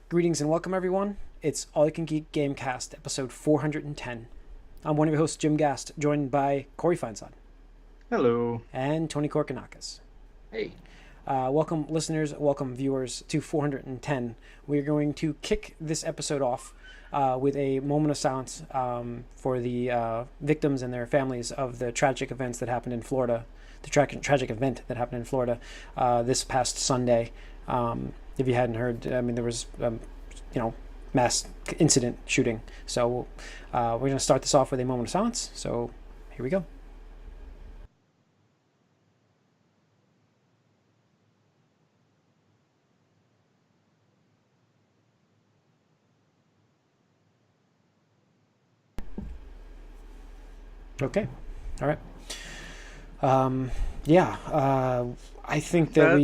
Greetings and welcome, everyone. It's All You Can Geek Gamecast, episode 410. I'm one of your hosts, Jim Gast, joined by Corey Feinsod. Hello. And Tony Korkanakis. Hey. Welcome, listeners, welcome, viewers, to 410. We're going to kick this episode off with a moment of silence for the victims and their families of the tragic events that happened in Florida, the tragic event that happened in Florida this past Sunday. If you hadn't heard, I mean, there was, mass incident shooting. So we're going to start this off with a moment of silence. So here we go. Okay. All right. I think that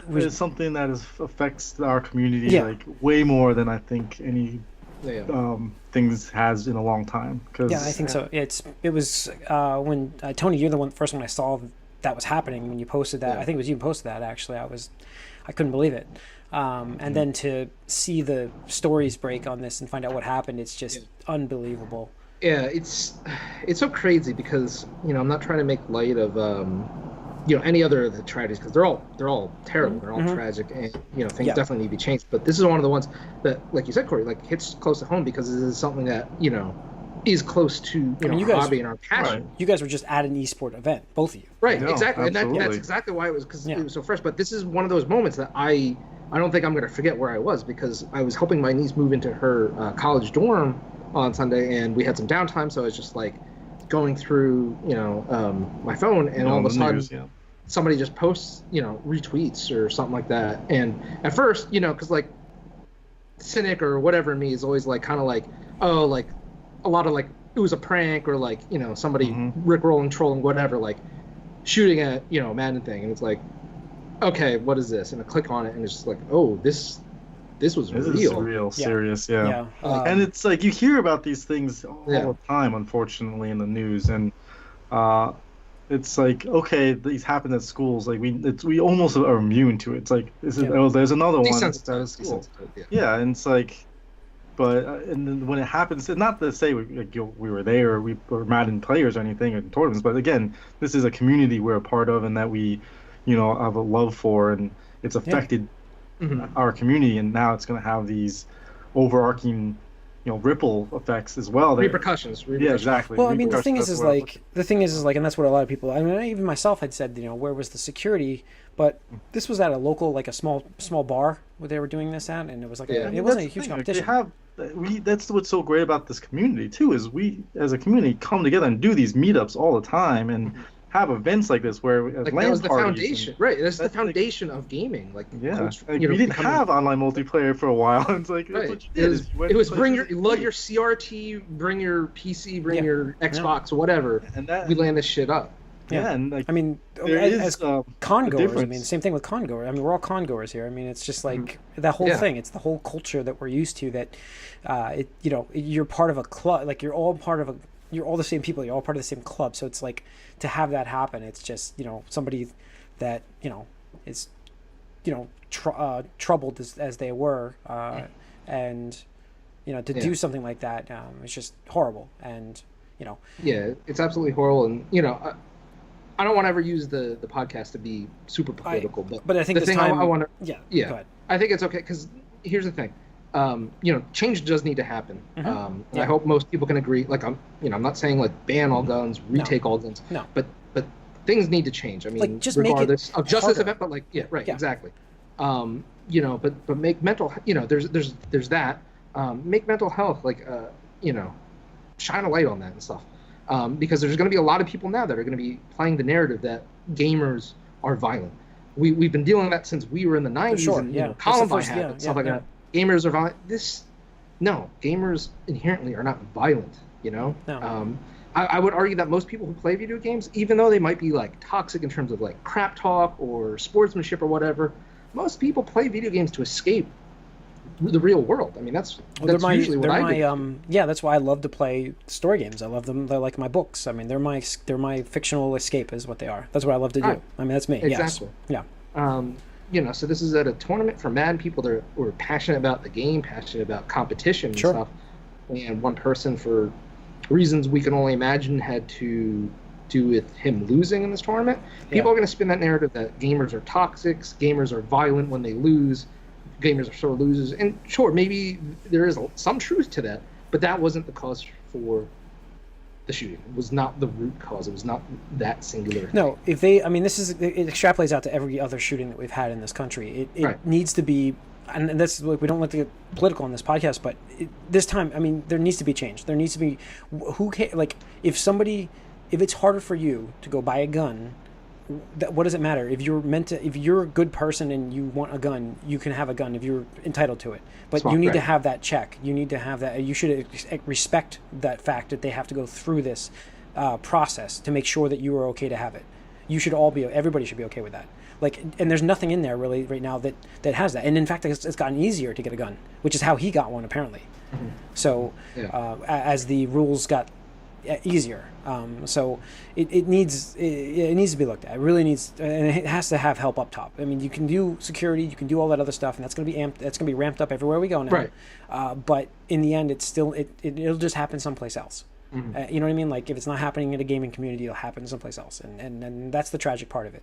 we is something that affects our community like way more than I think any things has in a long time. Yeah, I think so. It was when Tony, you're the first one I saw that was happening when you posted that. I think it was you who posted that actually. I couldn't believe it. And then to see the stories break on this and find out what happened, it's just unbelievable. Yeah, it's so crazy because I'm not trying to make light of any other of the tragedies because they're all terrible, they're all tragic, and things definitely need to be changed. But this is one of the ones that, like you said, Corey, like hits close to home because this is something that is close to our hobby and our passion. Right. You guys were just at an esport event, both of you. Right, exactly, and that's exactly why it was because it was so fresh. But this is one of those moments that I don't think I'm going to forget where I was because I was helping my niece move into her college dorm on Sunday, and we had some downtime, so I was just like going through my phone, and all of a sudden somebody just posts retweets or something like that. And at first because like cynic or whatever in me is always like kind of like, oh, like a lot of like it was a prank or like somebody rickrolling, trolling, whatever, like shooting at Madden thing, and it's like, okay, what is this? And I click on it and it's just like, oh, this was real. This is real serious, yeah. And it's like you hear about these things all the time, unfortunately, in the news, and it's like, okay, these happen at schools. Like we almost are immune to it. It's like there's another one at school. Yeah, and it's like, but and then when it happens, not to say we were there or we were Madden players or anything in tournaments, but again, this is a community we're a part of and that we, have a love for, and it's affected. Our community, and now it's going to have these overarching, ripple effects as well. Repercussions. Yeah, exactly. Well, I mean, the thing is, and that's what a lot of people. I mean, even myself had said, where was the security? But this was at a local, like a small bar where they were doing this at, and it was like it wasn't a huge competition. That's what's so great about this community too. Is we as a community come together and do these meetups all the time, and have events like this where that was the foundation, right? That's the foundation of gaming. Like, we didn't have online multiplayer for a while. It's like right. That's what you did. It was lug your CRT, bring your PC, bring your Xbox, whatever, and we land this shit up. Yeah, and I mean, as con-goers, I mean, same thing with con-goers. I mean, we're all con-goers here. I mean, it's just like that whole thing. It's the whole culture that we're used to. That, you're part of a club. Like you're all the same people. You're all part of the same club. So it's like to have that happen. It's just somebody that is troubled as they were, and to do something like that, it's just horrible. And yeah, it's absolutely horrible. And I don't want to ever use the podcast to be super political, but I think the thing I want to go ahead. I think it's okay because here's the thing. Change does need to happen. And I hope most people can agree. Like I'm not saying like ban all guns, retake all guns. No. But things need to change. I mean, like, just regardless make it of just harder. this event, but like exactly. But make mental. There's that. Make mental health like shine a light on that and stuff. Because there's going to be a lot of people now that are going to be playing the narrative that gamers are violent. We've been dealing with that since we were in the 90s and Columbine happened, stuff like that. Gamers are violent. Gamers inherently are not violent, No. I would argue that most people who play video games, even though they might be like toxic in terms of like crap talk or sportsmanship or whatever, most people play video games to escape the real world. I mean, that's usually what I do. Yeah, that's why I love to play story games. I love them. They're like my books. I mean, they're my fictional escape is what they are. That's what I love to do. Right. I mean, that's me. Exactly. Yes. Yeah. so this is at a tournament for Madden people that were passionate about the game, passionate about competition and stuff. And one person, for reasons we can only imagine, had to do with him losing in this tournament. People are going to spin that narrative that gamers are toxic, gamers are violent when they lose, gamers are sore losers. And sure, maybe there is some truth to that, but that wasn't the cause for the shooting. It was not the root cause. It was not that singular thing. No, it extrapolates out to every other shooting that we've had in this country. It needs to be, and that's like, we don't like to get political on this podcast, but this time, I mean, there needs to be change. There needs to be, if it's harder for you to go buy a gun, what does it matter? If you're a good person and you want a gun, you can have a gun if you're entitled to it. But you need to have that check. You need to have that. You should respect that fact that they have to go through this process to make sure that you are okay to have it. Everybody should be okay with that. Like, and there's nothing in there really right now that has that. And in fact, it's gotten easier to get a gun, which is how he got one apparently. Mm-hmm. So as the rules got easier, so it needs to be looked at. It really needs, and it has to have help up top. I mean, you can do security, you can do all that other stuff, and that's going to be ramped up everywhere we go now. Right. But in the end, it'll just happen someplace else. Mm-hmm. You know what I mean? Like, if it's not happening in a gaming community, it'll happen someplace else, and that's the tragic part of it.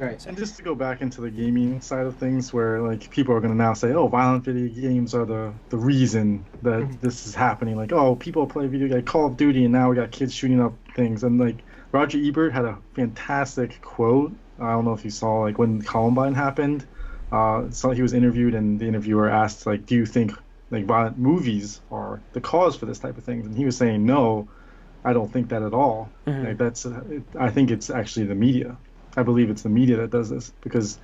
Right. And just to go back into the gaming side of things, where like people are going to now say, oh, violent video games are the reason that this is happening. Like, oh, people play video games, Call of Duty, and now we got kids shooting up things. And like Roger Ebert had a fantastic quote. I don't know if you saw, like, when Columbine happened. So he was interviewed, and the interviewer asked, like, do you think like violent movies are the cause for this type of things? And he was saying, no, I don't think that at all. Mm-hmm. Like, I think it's actually the media. I believe it's the media that does this, because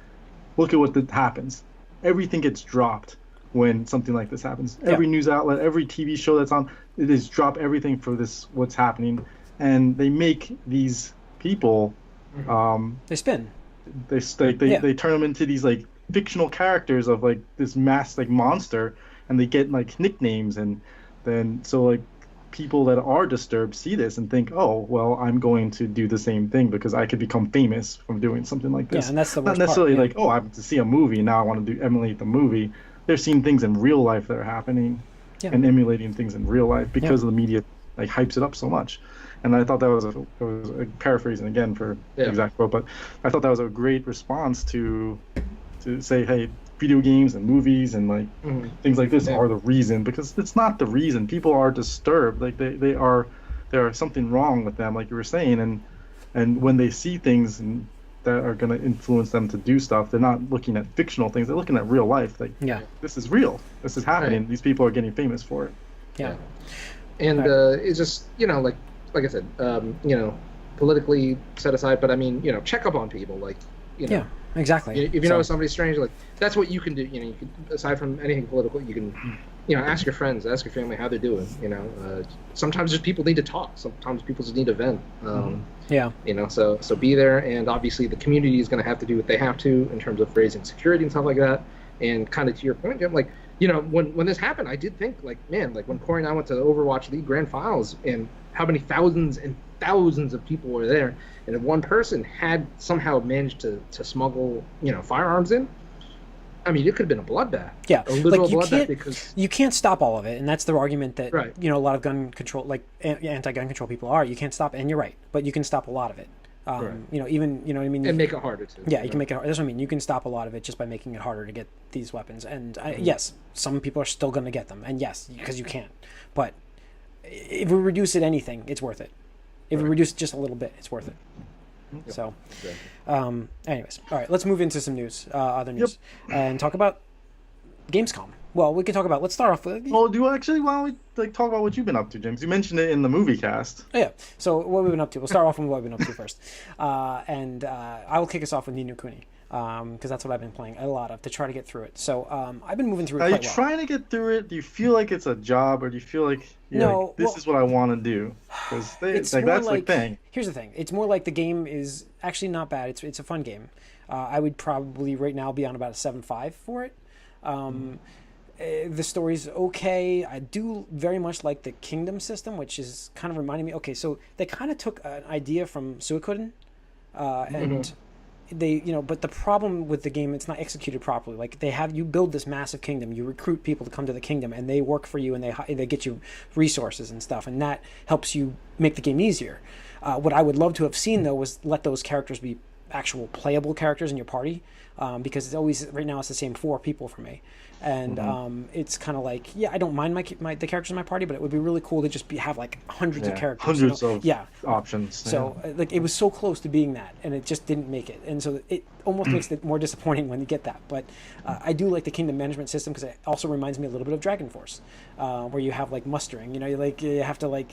look at what happens. Everything gets dropped when something like this happens. Every news outlet, every TV show that's on, it is drop everything for this, what's happening. And they make these people... they spin. They turn them into these like fictional characters of like this mass like monster, and they get like nicknames, and then so like people that are disturbed see this and think, oh, well, I'm going to do the same thing because I could become famous from doing something like this. Yeah, and that's the worst Not necessarily part, like, oh, I have to see a movie, now I want to emulate the movie. They're seeing things in real life that are happening and emulating things in real life because the media like hypes it up so much. And I thought that was a paraphrasing again for the exact quote, but I thought that was a great response to say, hey, video games and movies and like things like this are the reason, because it's not the reason. People are disturbed, like there are something wrong with them, like you were saying, and when they see things that are going to influence them to do stuff, they're not looking at fictional things, they're looking at real life. Like, this is real, this is happening, these people are getting famous for it. And it's just, like I said, politically set aside, but I mean, check up on people, like, exactly. If you know somebody's strange, like, that's what you can do. You can, aside from anything political, you can, ask your friends, ask your family how they're doing. Sometimes just people need to talk. Sometimes people just need to vent. So be there, and obviously the community is going to have to do what they have to in terms of raising security and stuff like that. And kind of to your point, Jim, like, when this happened, I did think, like, man, like when Corey and I went to the Overwatch League Grand Finals, and how many thousands and thousands of people were there, and if one person had somehow managed to smuggle, firearms in, I mean, it could have been a bloodbath. Yeah, a literal bloodbath, because you can't stop all of it, and that's the argument that a lot of gun control, like anti-gun control people are. You can't stop, and you're right, but you can stop a lot of it. Even what I mean, and make it harder to. Yeah, you can make it. That's what I mean. You can stop a lot of it just by making it harder to get these weapons. And yes, some people are still going to get them, and yes, because you can. But if we reduce it anything, it's worth it. If we reduce it just a little bit, it's worth it. Yep. So, anyways, all right, let's move into some news, other news, and talk about Gamescom. Well, we can talk about. Let's start off with. Well, why don't we talk about what you've been up to, James? You mentioned it in the movie cast. Oh, yeah. So what we've been up to. We'll start off with what we've been up to first, and I will kick us off with Ni no Kuni, because that's what I've been playing a lot of to try to get through it. So I've been moving through it quite well. Are you trying to get through it? Do you feel like it's a job, or do you feel like this is what I want to do? Because that's the thing. Here's the thing. It's more like the game is actually not bad. It's a fun game. I would probably right now be on about a 7.5 for it. The story's okay. I do very much like the kingdom system, which is kind of reminding me. Okay, so they kind of took an idea from Suikoden, and but the problem with the game, it's not executed properly. Like you build this massive kingdom, you recruit people to come to the kingdom, and they work for you, and they get you resources and stuff, and that helps you make the game easier. What I would love to have seen though was let those characters be actual playable characters in your party, because it's always right now it's the same 4 people for me, and it's kind of like, I don't mind the characters in my party, but it would be really cool to just have like hundreds of characters, hundreds of options. So like it was so close to being that, and it just didn't make it, and so it almost makes it more disappointing when you get that. But I do like the kingdom management system because it also reminds me a little bit of Dragon Force, where you have like mustering. You have to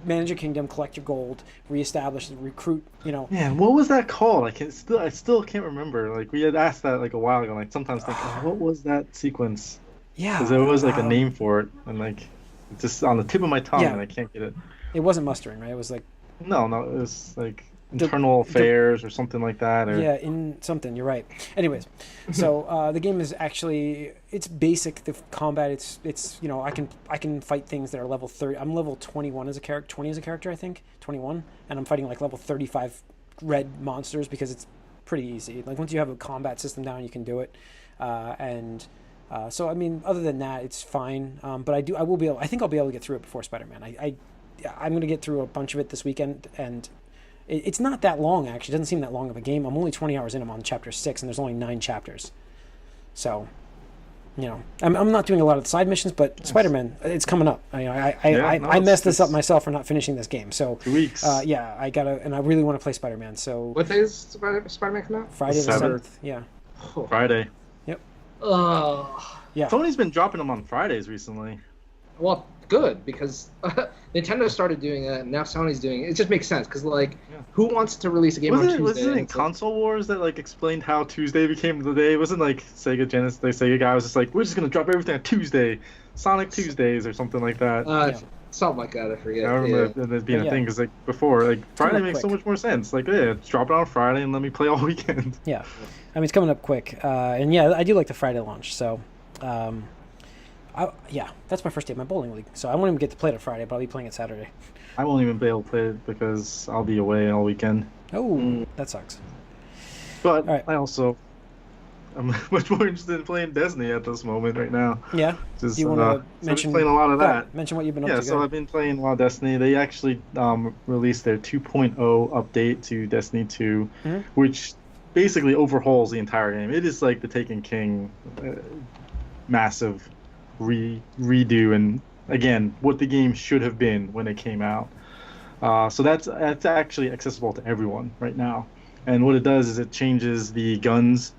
manage your kingdom, collect your gold, reestablish, recruit. Yeah, what was that called? I still can't remember. Like we had asked that like a while ago. Like sometimes think, what was that sequence? Yeah, because there was like a name for it, and like it's just on the tip of my tongue, and I can't get it. It wasn't mustering, right? It was like no, it was like internal affairs or something like that. Or... Yeah, in something. You're right. Anyways, so the game is actually it's basic. The combat it's I can fight things that are level 30. I'm level 21 as a character, 20 as a character, I think 21, and I'm fighting like level 35 red monsters because it's pretty easy. Like once you have a combat system down, you can do it, so I mean, other than that, it's fine. But I think I'll be able to get through it before Spider-Man. I'm going to get through a bunch of it this weekend, and it's not that long, actually. It doesn't seem that long of a game. I'm only 20 hours in. I'm on chapter 6, and there's only 9 chapters. So, I'm not doing a lot of the side missions, but Spider-Man, it's coming up. I messed this up myself for not finishing this game. So 2 weeks. I gotta, and I really want to play Spider-Man. So what day is Spider-Man come out? Friday the 7th. Yeah. Friday. Yep. Yeah. Tony's been dropping them on Fridays recently. Well, good, because Nintendo started doing it, and now Sony's doing it. It just makes sense, because who wants to release a game on Tuesday? Was it in Console Wars that explained how Tuesday became the day? It wasn't like Sega Genesis, the Sega guy was just like, we're just gonna drop everything on Tuesday, Sonic Tuesdays or something like that. Something like that, I forget. I remember that being a thing, because before, Friday makes so much more sense. Drop it on Friday and let me play all weekend. Yeah, I mean it's coming up quick, and I do like the Friday launch. So. That's my first day of my bowling league, so I won't even get to play it on Friday, but I'll be playing it Saturday. I won't even be able to play it because I'll be away all weekend. Oh, that sucks. But I'm much more interested in playing Destiny at this moment right now. Yeah. Do you want to mention? Playing a lot of that. Mention what you've been up to. Yeah, so I've been playing a lot of Destiny. They actually released their 2.0 update to Destiny 2, which basically overhauls the entire game. It is like the Taken King, massive redo, and again what the game should have been when it came out. So that's actually accessible to everyone right now, and what it does is it changes the guns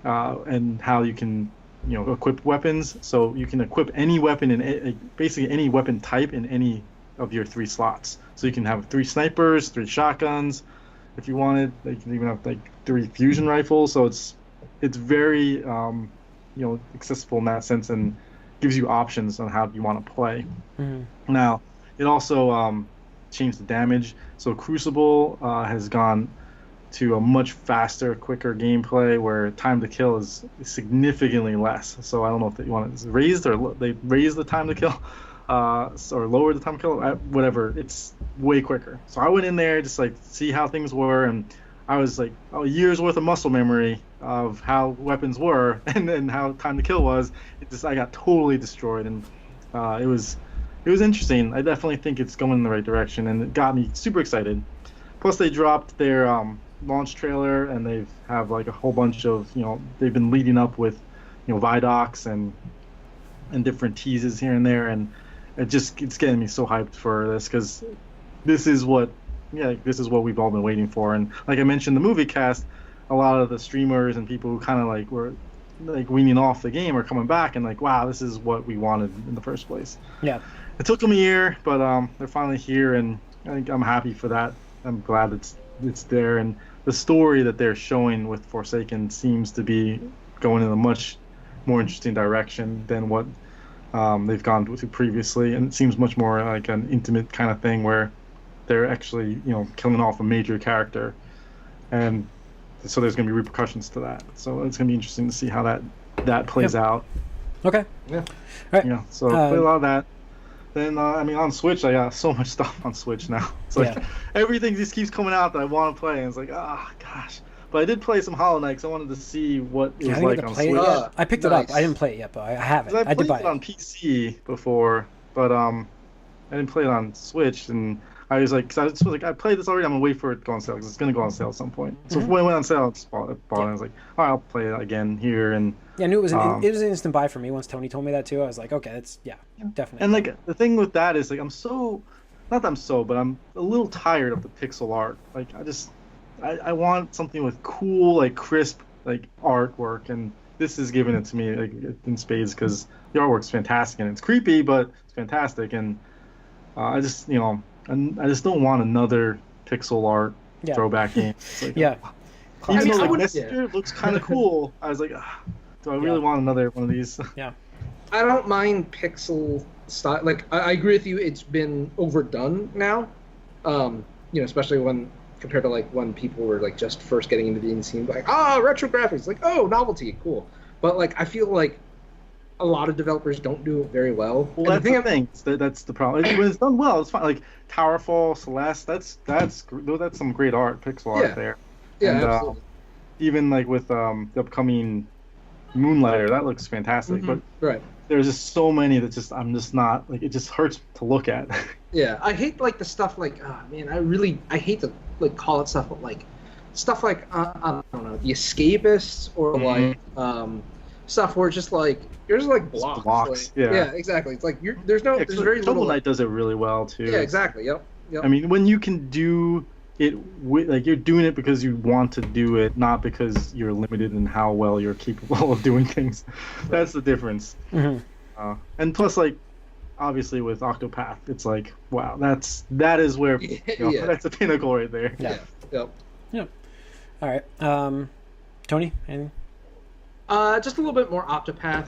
and how you can equip weapons. So you can equip any weapon in basically any weapon type in any of your 3 slots. So you can have 3 snipers, 3 shotguns if you wanted. You can even have 3 fusion rifles. So it's very accessible in that sense, and gives you options on how you want to play. Now, it also changed the damage. So Crucible has gone to a much faster, quicker gameplay where time to kill is significantly less. So I don't know if you want it raised or they raised the time to kill or lowered the time to kill, whatever. It's way quicker. So I went in there just see how things were, and I was a year's worth of muscle memory of how weapons were and then how time to kill was. I got totally destroyed, and it was interesting. I definitely think it's going in the right direction, and it got me super excited. Plus, they dropped their launch trailer, and they have a whole bunch of they've been leading up with Vidocs and different teases here and there, and it's getting me so hyped for this, because this is what we've all been waiting for. And like I mentioned, the movie cast, a lot of the streamers and people who kind of were weaning off the game are coming back and wow, this is what we wanted in the first place. Yeah. It took them a year, but they're finally here, and I think I'm happy for that. I'm glad it's there, and the story that they're showing with Forsaken seems to be going in a much more interesting direction than what they've gone to previously, and it seems much more like an intimate kind of thing where they're actually killing off a major character, and so there's going to be repercussions to that. So it's going to be interesting to see how that plays out. Okay. Yeah. All right. Yeah. So play a lot of that. Then on Switch, I got so much stuff on Switch now. It's everything just keeps coming out that I want to play, and it's gosh. But I did play some Hollow Knight because I wanted to see what it was like on Switch. I picked it up. I didn't play it yet, but I have it. I did buy it on PC before, but I didn't play it on Switch, and I was like, I played this already. I'm gonna wait for it to go on sale because it's gonna go on sale at some point. So when it went on sale, I just bought it. And I was like, all right, I'll play it again here. And I knew it was an instant buy for me. Once Tony told me that too, I was like, okay, that's definitely. And like the thing with that is like I'm a little tired of the pixel art. Like I want something with cool, like crisp, like artwork, and this is giving it to me like in spades because the artwork's fantastic and it's creepy, but it's fantastic. And I just don't want another pixel art throwback game. Like, even though like, Messenger looks kind of cool, I was like, do I really want another one of these? Yeah. I don't mind pixel style. Like I agree with you. It's been overdone now. Especially when compared to like when people were like just first getting into the indie scene, like retro graphics, like novelty, cool. But like I feel like a lot of developers don't do it very well. Well, that's the thing. That's the problem. When it's done well, it's fine. Like Towerfall, Celeste, that's some great art, pixel art there. Yeah, and, absolutely. Even like with the upcoming Moonlighter, that looks fantastic. Mm-hmm. But there's just so many that I'm just not like. It just hurts to look at. Yeah, I hate like the stuff like I hate to like call it stuff, but like stuff like I don't know, the Escapists or like stuff where it's just like you're just like blocks. Like, yeah, exactly. It's like there's very little. Shovel Knight does it really well too. Yeah, exactly. Yep. I mean, when you can do it like you're doing it because you want to do it, not because you're limited in how well you're capable of doing things. That's the difference. Mm-hmm. And plus, like obviously with Octopath, it's like wow, that is where that's a pinnacle right there. Yeah. Yep. Yeah. All right. Tony, anything? Just a little bit more Octopath.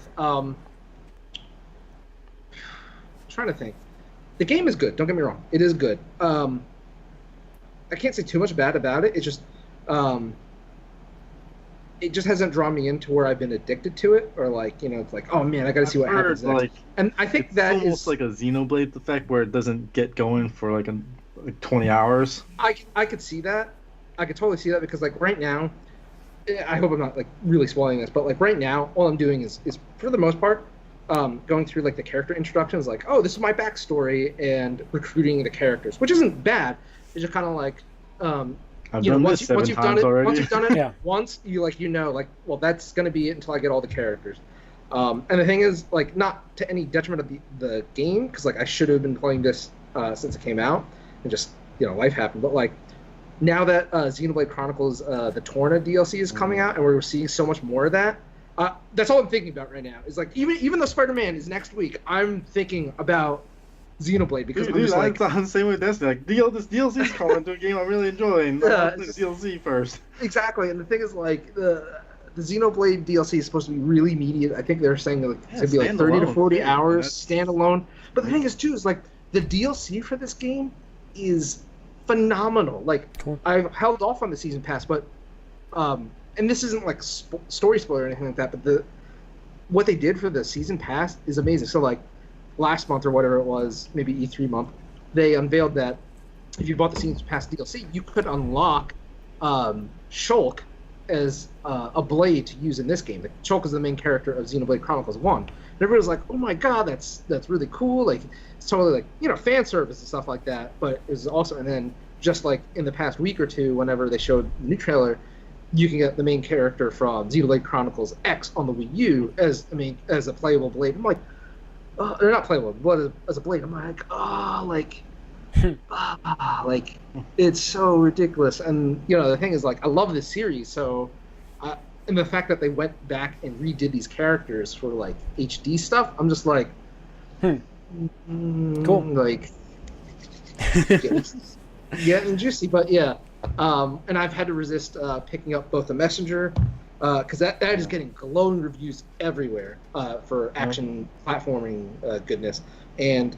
Trying to think. The game is good. Don't get me wrong. It is good. I can't say too much bad about it. It just hasn't drawn me into where I've been addicted to it, or like it's like, oh man, I got to see what happens next. Like, and I think that is almost like a Xenoblade effect where it doesn't get going for like 20 hours. I could see that. I could totally see that because like right now, I hope I'm not like really spoiling this, but like right now, all I'm doing is for the most part, going through like the character introductions, like, oh, this is my backstory, and recruiting the characters, which isn't bad. It's just kind of like, once you've done it, once well, that's gonna be it until I get all the characters. And the thing is, like, not to any detriment of the game, because like I should have been playing this since it came out, and just life happened. But like now that Xenoblade Chronicles the Torna DLC is coming out, and we're seeing so much more of that. That's all I'm thinking about right now. Is like even though Spider-Man is next week, I'm thinking about Xenoblade because I'm just like the same way with Destiny. Like this DLC is coming to a game I'm really enjoying. DLC first. Exactly, and the thing is like the Xenoblade DLC is supposed to be really meaty. I think they're saying like it's gonna be like 30 to 40 hours standalone. But the thing is too is like the DLC for this game is phenomenal. Like I've held off on the season pass, but and this isn't like story spoiler or anything like that, but what they did for the season pass is amazing. So like last month or whatever it was, maybe E3 month, they unveiled that if you bought the season pass DLC, you could unlock Shulk as a blade to use in this game. Like, Shulk is the main character of Xenoblade Chronicles 1. And everybody was like, oh my god, that's really cool. Like, it's totally like, fan service and stuff like that. But it was also, and then just like in the past week or two, whenever they showed the new trailer, you can get the main character from Xenoblade Chronicles X on the Wii U as a playable blade. I'm like, they're not playable, but as a blade. I'm like, like it's so ridiculous. And the thing is, like, I love this series, so and the fact that they went back and redid these characters for like HD stuff, I'm just like, cool, like getting juicy. But yeah. And I've had to resist picking up both the Messenger, because that is getting glowing reviews everywhere for action platforming goodness. And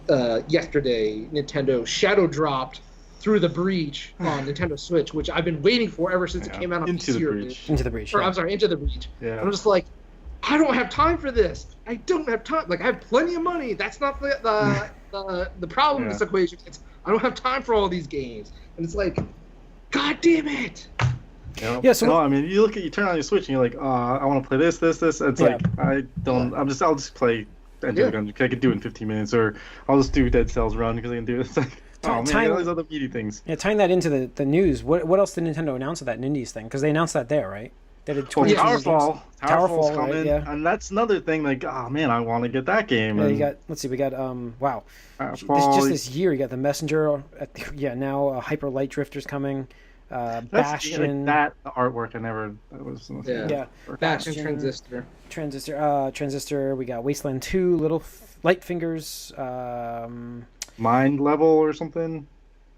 yesterday, Nintendo shadow dropped Through the Breach on Nintendo Switch, which I've been waiting for ever since it came out on Into PC. Into the Breach. Or, I'm sorry, Into the Breach. Yeah. I'm just like, I don't have time for this. I don't have time. Like, I have plenty of money. That's not the problem in this equation. It's I don't have time for all these games. And it's like, God damn it! Yeah. So I mean, you turn on your Switch and you're like, I want to play this. It's like I'll just play Enter the Gungeon. I could do it in 15 minutes, or I'll just do Dead Cells Run because I can do it. It's like, all these other meaty things. Yeah, tying that into the news. What else did Nintendo announce at that Indies thing? Because they announced that there, right? They did Towerfall's coming, right, yeah. And that's another thing. Like, oh man, I want to get that game. Yeah, we got wow. Just this year, you got the Messenger. Now Hyper Light Drifter's coming. Bastion. That artwork, that was. Bastion, Transistor. We got Wasteland 2, Little Light Fingers. Mind Level or something.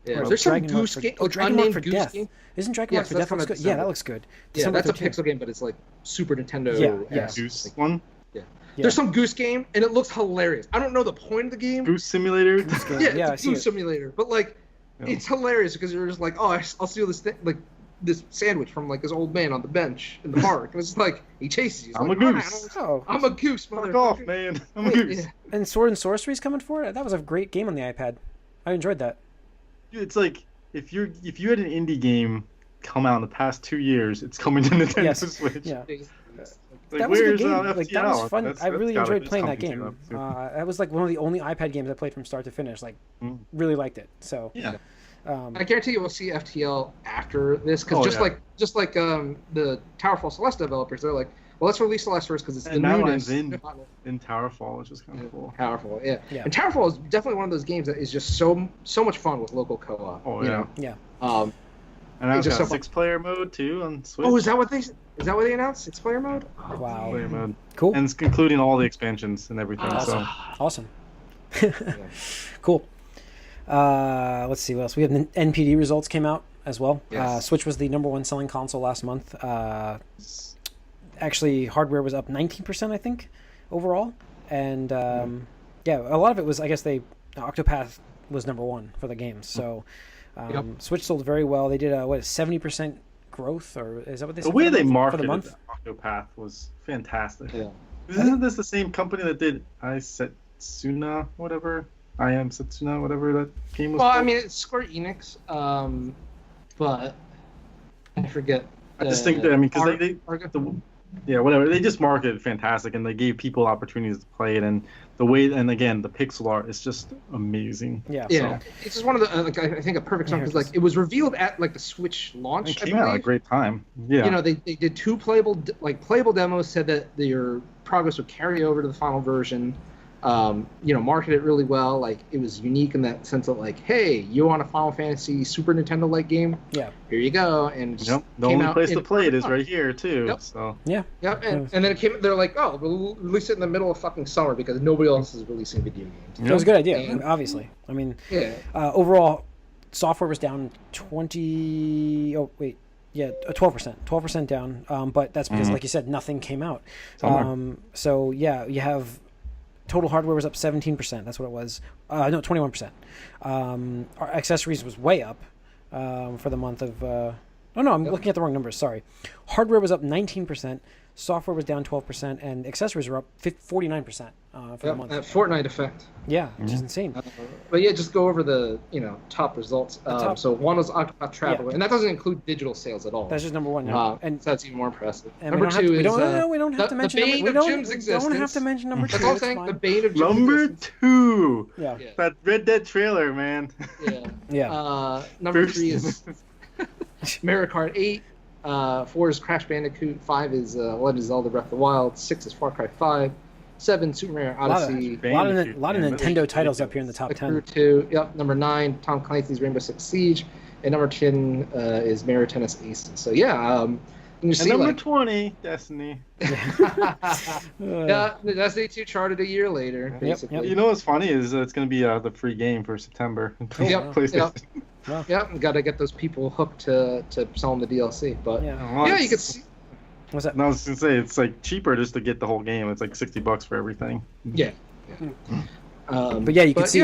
Yeah, there's some Goose game. Dragon Mark for Death. Isn't Dragon Mark for Death looks good? Yeah, that looks good. Yeah, that's a pixel game, but it's like Super Nintendo. Goose one. Yeah. There's some Goose game, and it looks hilarious. I don't know the point of the game. Goose Simulator. It's a Goose Simulator, but like, it's hilarious because you're just like, oh, I'll steal this thing, like this sandwich from like this old man on the bench in the park, and it's like he chases you. I'm a goose. I'm a goose, motherfucker. Fuck off, man. I'm a goose. Yeah. And Sword and Sorcery's coming for it. That was a great game on the iPad. I enjoyed that. It's like if you had an indie game come out in the past 2 years, it's coming to Nintendo Switch. Yeah. Like, that was a good game. Like, that was fun. I really enjoyed playing that game. That was like one of the only iPad games I played from start to finish. Like, really liked it. So yeah. I guarantee you we'll see FTL after this because just like the Towerfall Celeste developers, they're like, well, let's release Celeste first because it's the newness in Towerfall, which is kind of cool. Towerfall, yeah. And Towerfall is definitely one of those games that is just so much fun with local co-op. Oh yeah, yeah. And I've got 6-player mode too on Switch. Oh, is that what they announced? 6-player mode? Oh, wow. 6-player mode. Cool. And it's including all the expansions and everything. Awesome. Cool. Let's see what else. We have NPD results came out as well. Yes. Switch was the #1 selling console last month. Actually, hardware was up 19%, I think, overall. And a lot of it was, I guess, Octopath was #1 for the games. So Switch sold very well. They did 70% growth, or is that what they said? The way they marketed Octopath was fantastic. Yeah. Isn't this the same company that did Setsuna, whatever? I Am Setsuna, whatever that game was called? I mean, it's Square Enix, but I forget. I just think that, because whatever. They just marketed fantastic, and they gave people opportunities to play it, and again, the pixel art is just amazing. Yeah. So. It's just one of the, I think a perfect song, because it was revealed at like the Switch launch. It came out at a great time. Yeah. They did 2 playable demos, said that your progress would carry over to the final version. Marketed it really well. Like, it was unique in that sense of like, hey, you want a Final Fantasy Super Nintendo-like game? Yeah. Here you go. And the only place to play it is right here too. Yep. So yeah. Yep. And then it came. They're like, oh, we'll release it in the middle of fucking summer because nobody else is releasing video games. It was a good idea, obviously. I mean, overall, software was down 12%. 12% down. But that's because, like you said, nothing came out. So you have. Total hardware was up 17%. That's what it was. 21%. Our accessories was way up for the month of... I'm looking at the wrong numbers. Sorry. Hardware was up 19%. Software was down 12%. And accessories were up 49% for the month. That Fortnite effect. Yeah, which is insane. But just go over the top results. So one was Octopath Traveler, and that doesn't include digital sales at all. That's just #1 now. And so that's even more impressive. And number 2 is... we don't have to mention the bane of Jim's existence. We don't have to mention number 2. That's all I'm saying. The bane of Jim's number existence. 2. Yeah. That Red Dead trailer, man. Yeah. Number 3 is Mario Kart 8. 4 is Crash Bandicoot. 5 is Legend of Zelda Breath of the Wild. 6 is Far Cry 5. 7, Super Mario Odyssey. A lot of Nintendo titles up here in the top 10. Crew 2. Yep. Number 9, Tom Clancy's Rainbow Six Siege. And number 10 is Mario Tennis Aces. So number 20, Destiny. Destiny 2 charted a year later, basically. Yep. You know what's funny is it's going to be the free game for September. PlayStation. Yep. Got to get those people hooked to sell them the DLC. But you can see. What's that? No, I was going to say, it's like cheaper just to get the whole game. It's like $60 for everything. Yeah. But you can see.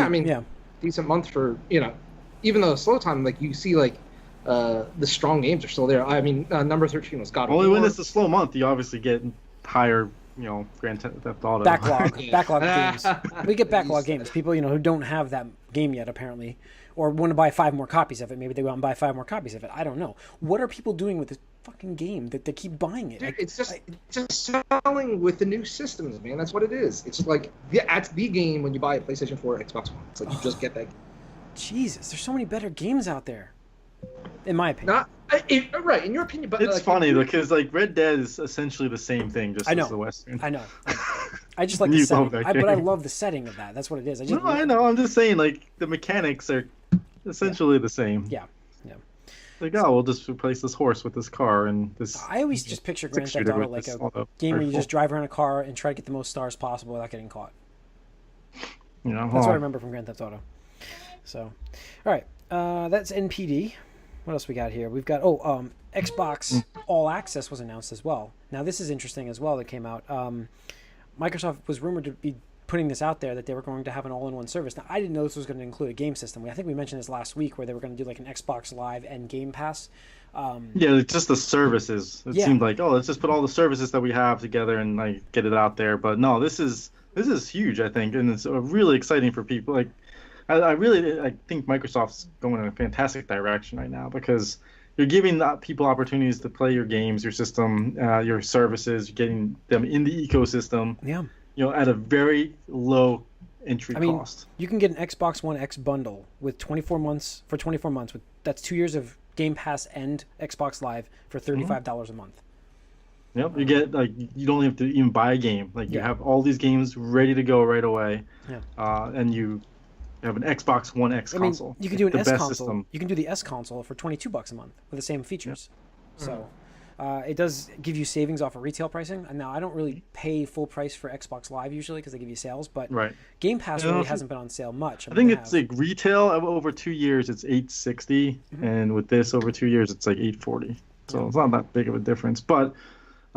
Decent month for, even though slow time, like you see the strong games are still there. I mean, number 13 was God of War. Only when it's a slow month, you obviously get higher Grand Theft Auto. Backlog games. We get backlog games. People, who don't have that game yet, apparently, or want to buy 5 more copies of it. Maybe they want to buy 5 more copies of it. I don't know. What are people doing with this fucking game that they keep buying it? Dude, it's just selling with the new systems, man. That's what it is. It's like that's the game when you buy a PlayStation 4 or Xbox One. It's like you just get that game. Jesus, there's so many better games out there, in my opinion. Right, in your opinion, but it's funny because Red Dead is essentially the same thing, just as the Western. I know. I just like the setting, but I love the setting of that. That's what it is. I know. I'm just saying, the mechanics are essentially the same. Yeah. We'll just replace this horse with this car and this. I always just picture Grand Theft Auto like a game where you just drive around a car and try to get the most stars possible without getting caught. That's what I remember from Grand Theft Auto. So, all right, that's NPD. What else we got here? We've got Xbox All Access was announced as well. Now this is interesting as well. That came out. Microsoft was rumored to be putting this out there that they were going to have an all-in-one service. Now I didn't know this was going to include a game system. I think we mentioned this last week where they were going to do like an Xbox Live and Game Pass. It's just the services. It seemed like let's just put all the services that we have together and get it out there. But no, this is huge. I think, and it's really exciting for people. I think Microsoft's going in a fantastic direction right now because you're giving people opportunities to play your games, your system, your services. You're getting them in the ecosystem. Yeah. At a very low entry cost. You can get an Xbox One X bundle with 24 months. That's 2 years of Game Pass and Xbox Live for $35 a month. Yep, you get you don't have to even buy a game. You have all these games ready to go right away. Yeah. And you have an Xbox One X console. You can do an S console. System. You can do the S console for $22 a month with the same features. Yeah. So it does give you savings off of retail pricing. And now I don't really pay full price for Xbox Live usually because they give you sales, but Game Pass really hasn't been on sale much. I think it's retail over 2 years it's $860, and with this over 2 years it's $840. So it's not that big of a difference, but it's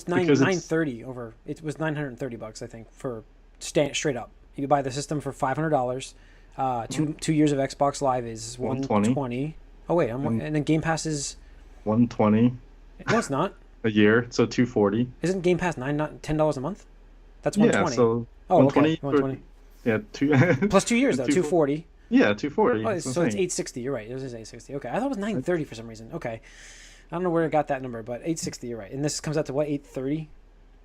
$930 over. It was $930 I think for straight up. You can buy the system for $500. 2 years of Xbox Live is $120. Oh wait, and then Game Pass is $120. No, it's not. A year, so $240. Isn't Game Pass $10 a month? That's $120. Yeah, so $120. $120. Yeah, plus 2 years though, $240. Yeah, $240. Oh, so it's $860. You're right. It was $860. Okay, I thought it was $930 for some reason. Okay, I don't know where I got that number, but $860. You're right. And this comes out to what, $830?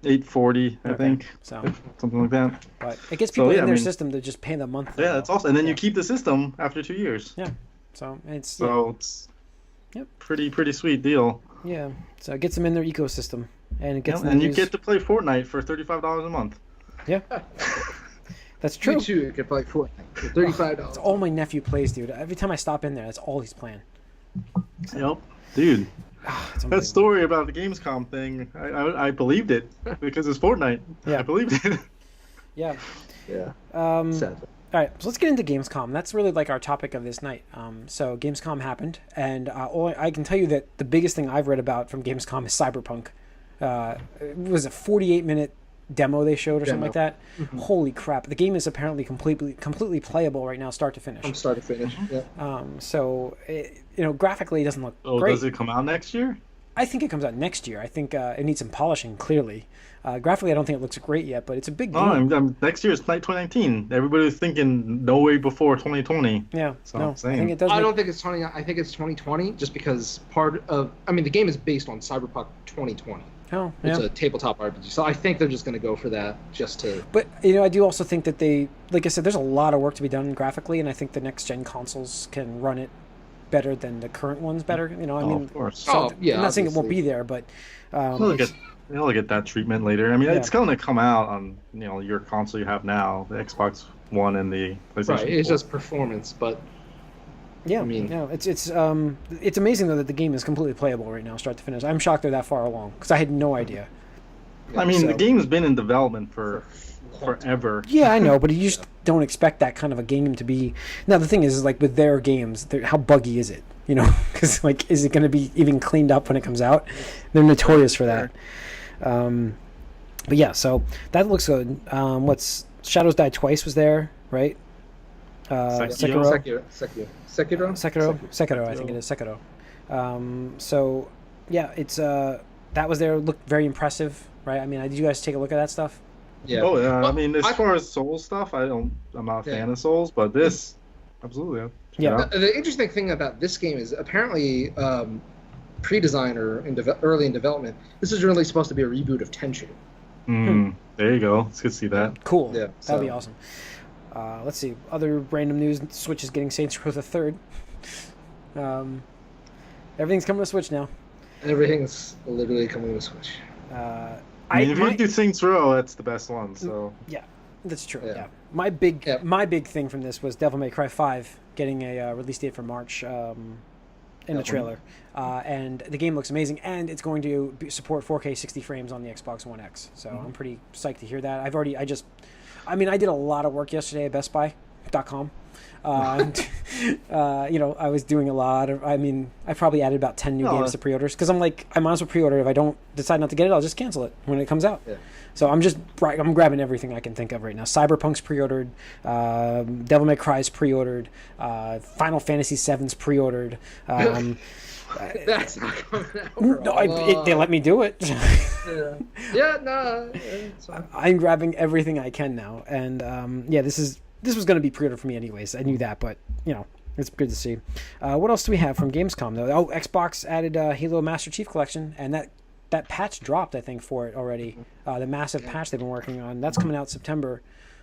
$840, I think. So something like that. But it gets people in their system to just pay the month. Yeah, that's awesome. And then you keep the system after 2 years. Yeah. So it's pretty sweet deal. Yeah. So it gets them in their ecosystem, and it gets and you get to play Fortnite for $35 a month. Yeah. That's true. You too can play Fortnite for $35. That's all my nephew plays, dude. Every time I stop in there, that's all he's playing. Yep, dude. That story about the Gamescom thing, I believed it because it's Fortnite. Yeah, I believed it. Yeah. Yeah. Sadly. All right, so let's get into Gamescom. That's really our topic of this night. So Gamescom happened, and I can tell you that the biggest thing I've read about from Gamescom is Cyberpunk. It was a 48-minute demo they showed or something like that. Mm-hmm. Holy crap! The game is apparently completely playable right now, start to finish. From start to finish. Yeah. So graphically, it doesn't look great. Does it come out next year? I think it comes out next year. I think it needs some polishing. Clearly, graphically, I don't think it looks great yet, but it's a big game. Next year is 2019. Everybody's thinking no way before 2020. Yeah, so no, I think it does. I don't think it's 20. I think it's 2020, just because the game is based on Cyberpunk 2020. Oh, yeah. It's a tabletop RPG, so I think they're just going to go for that just to. But I do also think that they, like I said, there's a lot of work to be done graphically, and I think the next gen consoles can run it better than the current ones. Better, of course. So I'm not saying it won't be there, but they'll get that treatment later. I mean, it's going to come out on your console you have now, the Xbox One and the PlayStation 4. Right, it's just performance, but. Yeah, it's amazing though that the game is completely playable right now, start to finish. I'm shocked they're that far along because I had no idea. I mean, the game's been in development for forever. Yeah, I know, but you just don't expect that kind of a game to be. Now the thing is with their games, how buggy is it? Because is it going to be even cleaned up when it comes out? They're notorious for that. But yeah, so that looks good. What's Shadows Die Twice was there, right? Sekiro, I think it is Sekiro. So yeah, it's that was there. Looked very impressive. right? I mean, did you guys take a look at that stuff? Yeah. Oh yeah. Well, I mean, as far as Souls stuff, I'm not a fan of Souls, but this, absolutely. Yeah. The interesting thing about this game is apparently pre-design or early in development, this is really supposed to be a reboot of Tenchu. There you go. It's good to see that. Cool. Yeah. That'd be awesome. Let's see. Other random news: Switch is getting Saints Row the Third. Everything's coming to Switch now. Everything's literally coming to Switch. I mean, if you do Saints Row, that's the best one. So yeah, that's true. Yeah. My big thing from this was Devil May Cry 5 getting a release date for March in the trailer, and the game looks amazing, and it's going to support 4K 60 frames on the Xbox One X. So I'm pretty psyched to hear that. I did a lot of work yesterday at BestBuy.com. I was doing a lot of, I probably added about 10 new games to pre-orders because I'm like, I might as well pre-order. If I don't decide not to get it, I'll just cancel it when it comes out. Yeah. So I'm grabbing everything I can think of right now. Cyberpunk's pre-ordered, Devil May Cry's pre-ordered, Final Fantasy VII's pre-ordered. That's not coming out. No, they let me do it. It's fine. I'm grabbing everything I can now, and this was going to be pre-ordered for me anyways. I knew that, but it's good to see. What else do we have from Gamescom though? Oh, Xbox added Halo Master Chief Collection, and that patch dropped, I think, for it already. The massive patch they've been working on. That's coming out September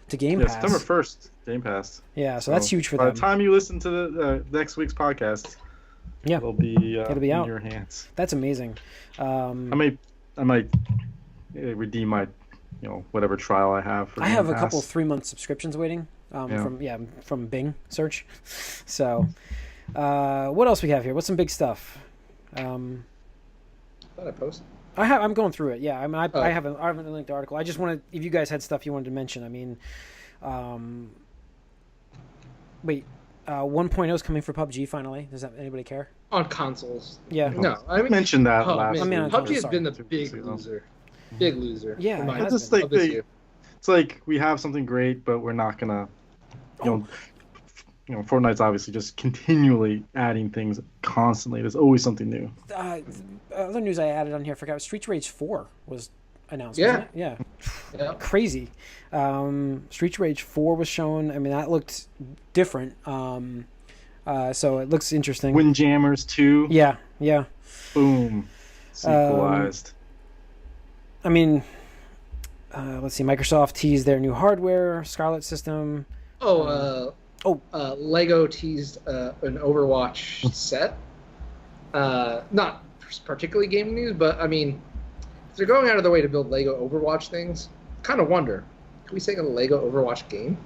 to Game Pass. September 1st, Game Pass. Yeah, so that's huge for them. By the time you listen to the next week's podcast, it'll be out in your hands. That's amazing. I might redeem my whatever trial I have. I have a couple 3-month subscriptions waiting from Bing search. So, what else we have here? What's some big stuff? Thought I posted. I'm going through it. Yeah, I haven't linked the article. I just wanted, if you guys had stuff you wanted to mention. 1.0 is coming for PUBG finally. Does anybody care? On consoles. Yeah. No, I mentioned that last week. PUBG has been the big loser. Big loser. Yeah. It's like we have something great, but we're not gonna. Fortnite's obviously just continually adding things constantly. There's always something new. Other news I added on here, I forgot. Street Rage 4 was announced. Wasn't it? Yeah. Crazy. Street Rage 4 was shown. That looked different. So it looks interesting. Windjammers 2. Yeah. Boom. Sequelized. Let's see. Microsoft teased their new hardware, Scarlet system. Lego teased an Overwatch set. Not particularly gaming news, but if they're going out of their way to build Lego Overwatch things, kind of wonder, can we make a Lego Overwatch game?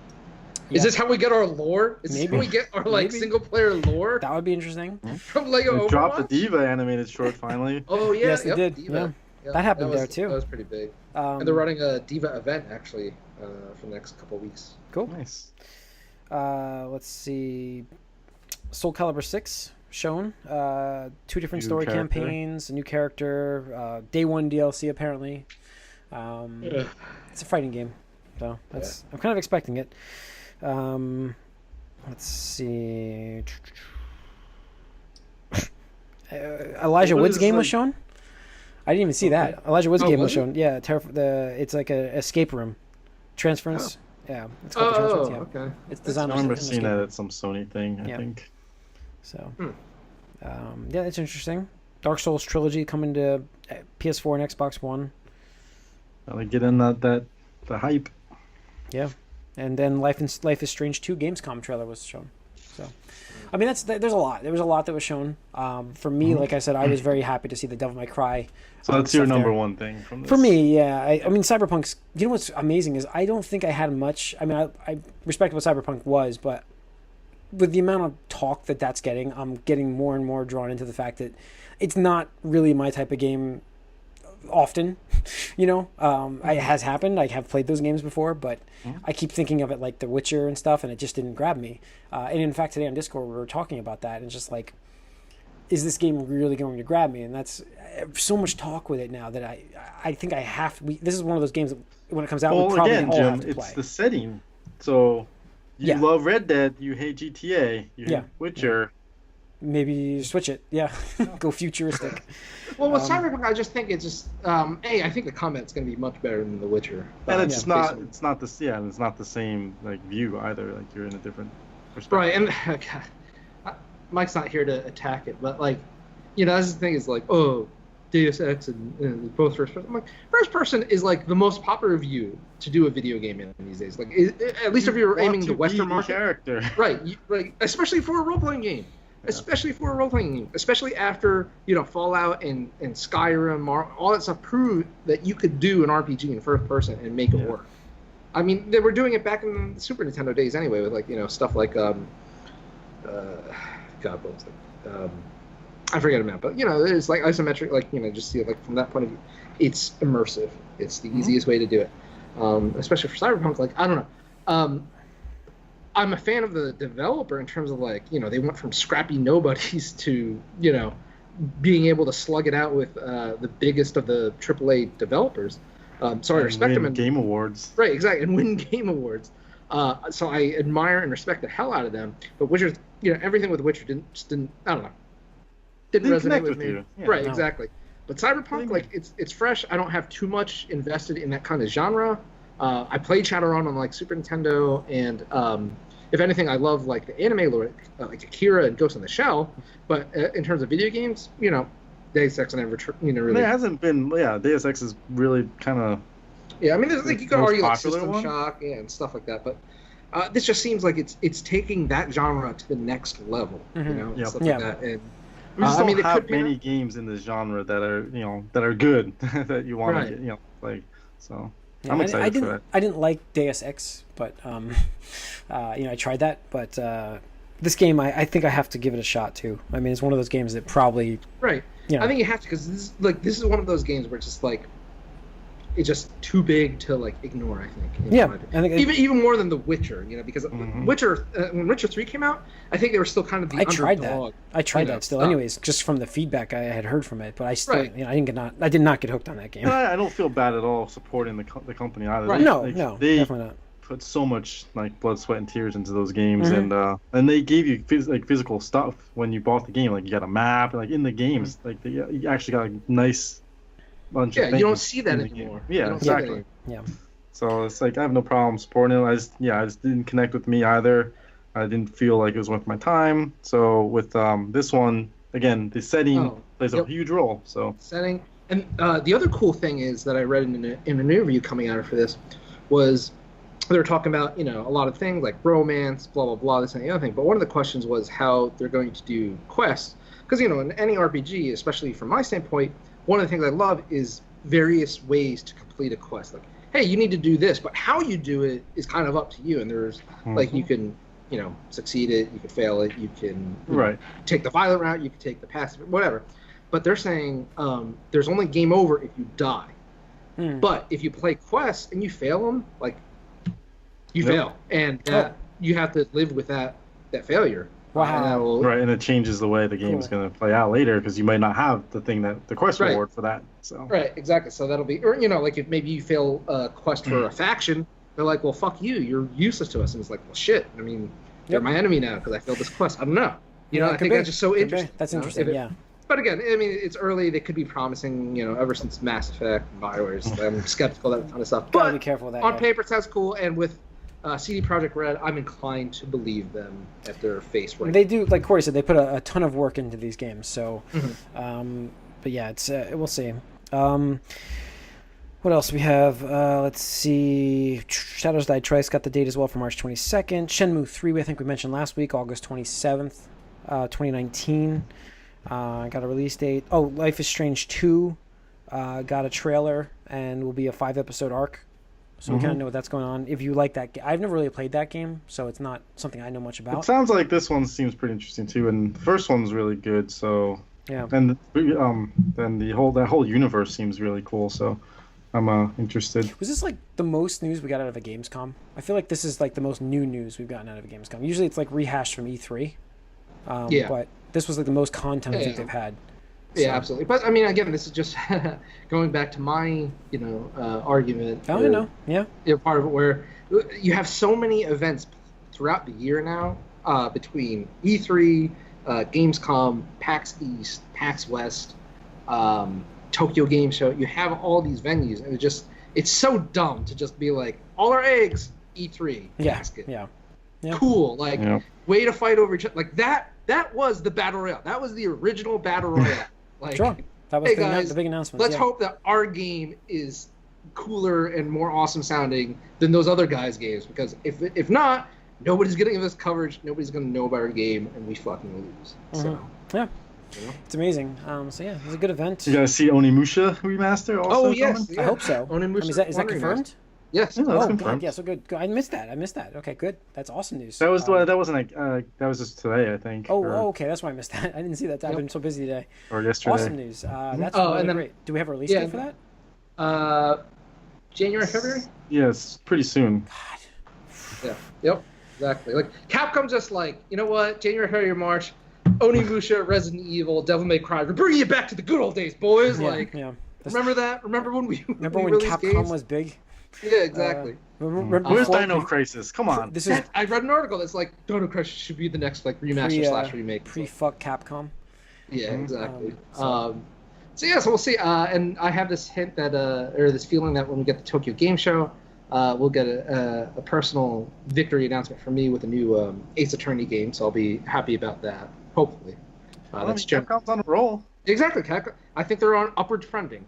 Yeah. Is this how we get our lore? Is this how we get our single player lore? That would be interesting. From Lego Overwatch? Dropped the Diva animated short finally. Oh yeah, yes, they did. Diva. Yeah. That happened there too. That was pretty big. And they're running a Diva event actually for the next couple of weeks. Cool. Nice. Let's see. Soul Calibur 6 shown. 2 different story campaigns, a new character, day 1 DLC apparently. It's a fighting game, so I'm kind of expecting it. Let's see. Elijah Wood's game was shown. I didn't even see that. Elijah Wood's game was shown. Yeah, it's like an escape room. Transference. Yeah, it's called Transference. Yeah. Okay. It's designed. I remember seeing that at some Sony thing. I think. So, it's interesting. Dark Souls trilogy coming to PS4 and Xbox One. Gotta get in the hype. Yeah, and then Life is Strange 2 Gamescom trailer was shown. So, there's a lot. There was a lot that was shown. For me, like I said, I was very happy to see the Devil May Cry. So that's your number one thing from this. For me, yeah. Cyberpunk's. You know what's amazing is I don't think I had much. I respect what Cyberpunk was, but with the amount of talk that's getting, I'm getting more and more drawn into the fact that it's not really my type of game. Often, it has happened. I have played those games before, but I keep thinking of it like The Witcher and stuff, and it just didn't grab me. And in fact, today on Discord, we were talking about that, and just like, is this game really going to grab me? And that's so much talk with it now that I think I have to. This is one of those games that when it comes out, we probably all have to play. It's the setting. So you love Red Dead, you hate GTA, you hate Witcher. maybe switch it. Yeah, go futuristic. Well, with Cyberpunk, I just think it's just I think the combat's going to be much better than The Witcher. And it's not the same like view either. Like you're in a different perspective. Right, and Mike's not here to attack it, but like, that's the thing is like, oh, Deus Ex and both first person. I'm like, first person is like the most popular view to do a video game in these days. Like, at least if you're aiming the Western market, character, right? Like, especially for a role playing game. Especially for a role-playing game, especially after Fallout and Skyrim, all that stuff proved that you could do an RPG in first person and make it work. I mean, they were doing it back in the Super Nintendo days anyway, with like stuff like God, what was it? I forget about, but it's like isometric, like just see it like from that point of view, it's immersive. It's the easiest way to do it, especially for Cyberpunk. Like I don't know. I'm a fan of the developer in terms of like, they went from scrappy nobodies to, being able to slug it out with the biggest of the AAA developers. So I respect them. And Game Awards. Right, exactly, and win Game Awards. So I admire and respect the hell out of them. But Witcher, everything with Witcher didn't I don't know. Didn't resonate with me. You. Yeah, right, exactly. But Cyberpunk, like, it's fresh. I don't have too much invested in that kind of genre. I played Shadowrun on like Super Nintendo, and if anything, I love like the anime lore, like Akira and Ghost in the Shell. But in terms of video games, Deus Ex never, really. There hasn't been, Deus Ex is really kind of. Yeah, I mean, there's like you could argue like System Shock, and stuff like that, but this just seems like it's taking that genre to the next level, stuff like that. And we just don't have many games in this genre that are good that you want to get, like so. Yeah, I'm excited for that. I didn't like Deus Ex, but I tried that. But this game, I think I have to give it a shot too. I mean, it's one of those games that probably I think you have to, because this is one of those games where it's just like it's just too big to like ignore. I think. I think even more than The Witcher, because Witcher when Witcher 3 came out, I think they were still kind of the underdog. I tried that still, anyways, just from the feedback I had heard from it. But I still, I did not get hooked on that game. I don't feel bad at all supporting the company either. Right. No, they definitely not. Put so much like blood, sweat, and tears into those games, and they gave you physical stuff when you bought the game. Like you got a map, like in the games, like you actually got a nice. You don't see that anymore. Yeah, exactly. Yeah. So it's like I have no problem supporting it. I just didn't connect with me either. I didn't feel like it was worth my time. So with this one, again, the setting plays a huge role. So setting, and the other cool thing is that I read in an interview coming out for this was they were talking about a lot of things like romance, blah blah blah, this and the other thing. But one of the questions was how they're going to do quests, because in any RPG, especially from my standpoint, one of the things I love is various ways to complete a quest. Like, hey, you need to do this, but how you do it is kind of up to you. And there's like you can, succeed it, you can fail it, you can take the violent route, you can take the passive, whatever. But they're saying there's only game over if you die. But if you play quests and you fail them, like you fail, and you have to live with that failure. Wow. And it changes the way the game's going to play out later, because you might not have the thing the quest reward for that. So. Right, exactly. So that'll be, or like if maybe you fail a quest for a faction, they're like, well, fuck you, you're useless to us. And it's like, well, shit. I mean, they're my enemy now because I failed this quest. I don't know. I think that's just so interesting. That's interesting. But again, I mean, it's early. They could be promising, ever since Mass Effect and BioWare's. I'm skeptical of that kind of stuff. But be careful with that. On paper, it sounds cool, and with CD Projekt Red, I'm inclined to believe them at their face right. They do, like Corey said, they put a ton of work into these games. So, but yeah, it's we'll see. What else we have? Let's see. Shadows Die Twice got the date as well for March 22nd. Shenmue 3, I think we mentioned last week, August 27th, 2019. Got a release date. Oh, Life is Strange 2 got a trailer and will be a 5-episode arc. So we kind of know what that's going on. If you like that game, I've never really played that game, so it's not something I know much about. It sounds like this one seems pretty interesting too, and the first one's really good. So yeah, and then that whole universe seems really cool. So I'm interested. Was this like the most news we got out of a Gamescom? I feel like this is like the most new news we've gotten out of a Gamescom. Usually it's like rehashed from E3. But this was like the most content I think they've had. Yeah, absolutely. But I mean, again, this is just going back to my, argument. Oh, I know. Yeah. Part of it where you have so many events throughout the year now, between E3, Gamescom, PAX East, PAX West, Tokyo Game Show. You have all these venues, and it's so dumb to just be like, all our eggs, E3 basket. Yeah. Cool. Like, way to fight over each other. Like, that was the Battle Royale. That was the original Battle Royale. Like, sure. That was hey guys, the big announcement. Let's hope that our game is cooler and more awesome sounding than those other guys' games, because if not, nobody's going to give us coverage, nobody's going to know about our game, and we fucking lose. So, yeah. It's amazing. So yeah, it was a good event. You guys see Onimusha remaster also? Oh yes, I hope so. Onimusha, is that confirmed? Yes. Yeah, that's confirmed. God, yeah, so good. I missed that. Okay, good. That's awesome news. That was that was just today, I think. Okay, that's why I missed that. I didn't see that. I've been so busy today. Or yesterday. Awesome news. That's really great. Do we have a release date for that? January, February? Yes, pretty soon. God. Yeah. Yep. Exactly. Like, Capcom just like, you know what? January, February, March, Onimusha, Resident Evil, Devil May Cry. We're bringing it back to the good old days, boys. Remember that? Remember when we Capcom games? Was big? Yeah, exactly. Where's Dino Crisis? Come on. I read an article that's like Dino Crisis should be the next like remaster / remake. Pre-fuck Capcom. Yeah, exactly. So we'll see. And I have this hint that, or this feeling that when we get the Tokyo Game Show, we'll get a personal victory announcement from me with a new Ace Attorney game. So I'll be happy about that. Hopefully. That's Capcom's on a roll. Exactly. I think they're on upward trending.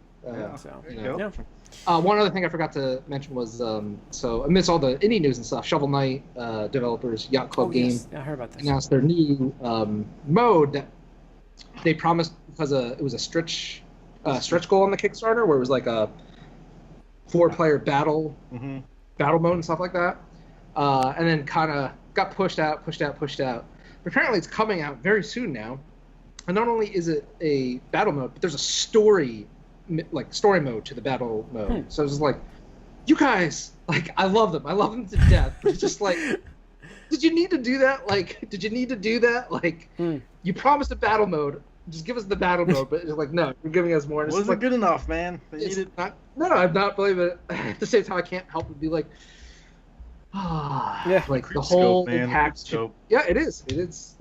One other thing I forgot to mention was, so amidst all the indie news and stuff, Shovel Knight developers, Yacht Club Game, yes. I heard about this. Announced their new mode that they promised, because it was a stretch goal on the Kickstarter, where it was like a 4-player battle mode and stuff like that, and then kind of got pushed out. But apparently it's coming out very soon now, and not only is it a battle mode, but there's a story mode to the battle mode. So it's just like, you guys, like, I love them to death. But it's just like, did you need to do that? Like, you promised a battle mode, just give us the battle mode. But it's like, no, you're giving us more. Wasn't good enough, man. I'm not believing it. At the same time, I can't help but be like, like the whole PAX. Yeah, it is. It's.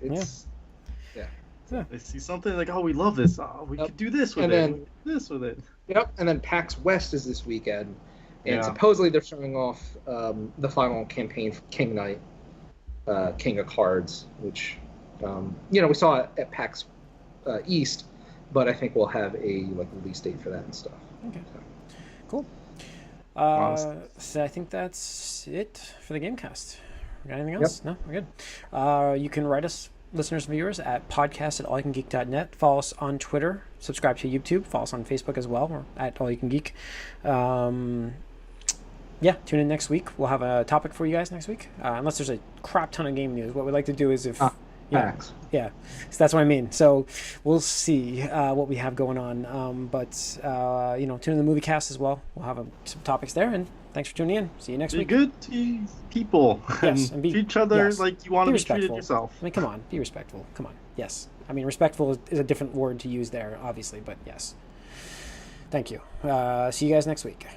They see something like, we love this. We could do this with it. Yep. And then PAX West is this weekend, and supposedly they're showing off the final campaign for King Knight, King of Cards, which we saw it at PAX East, but I think we'll have a release date for that and stuff. Okay. Cool. So I think that's it for the Gamecast. Got anything else? Yep. No, we're good. You can write us, listeners and viewers, at podcast@allyoucangeek.net. Follow us on Twitter. Subscribe to YouTube. Follow us on Facebook as well. We're at AllYouCanGeek. Tune in next week. We'll have a topic for you guys next week. Unless there's a crap ton of game news. What we'd like to do is if... so that's what I mean. So we'll see what we have going on. But tune in the movie cast as well. We'll have some topics there. And thanks for tuning in. See you next week. Be good to people. Yes, and treat each other like you want to be treated yourself. I mean, come on, be respectful. Come on. Yes. I mean, respectful is a different word to use there, obviously, but yes. Thank you. See you guys next week.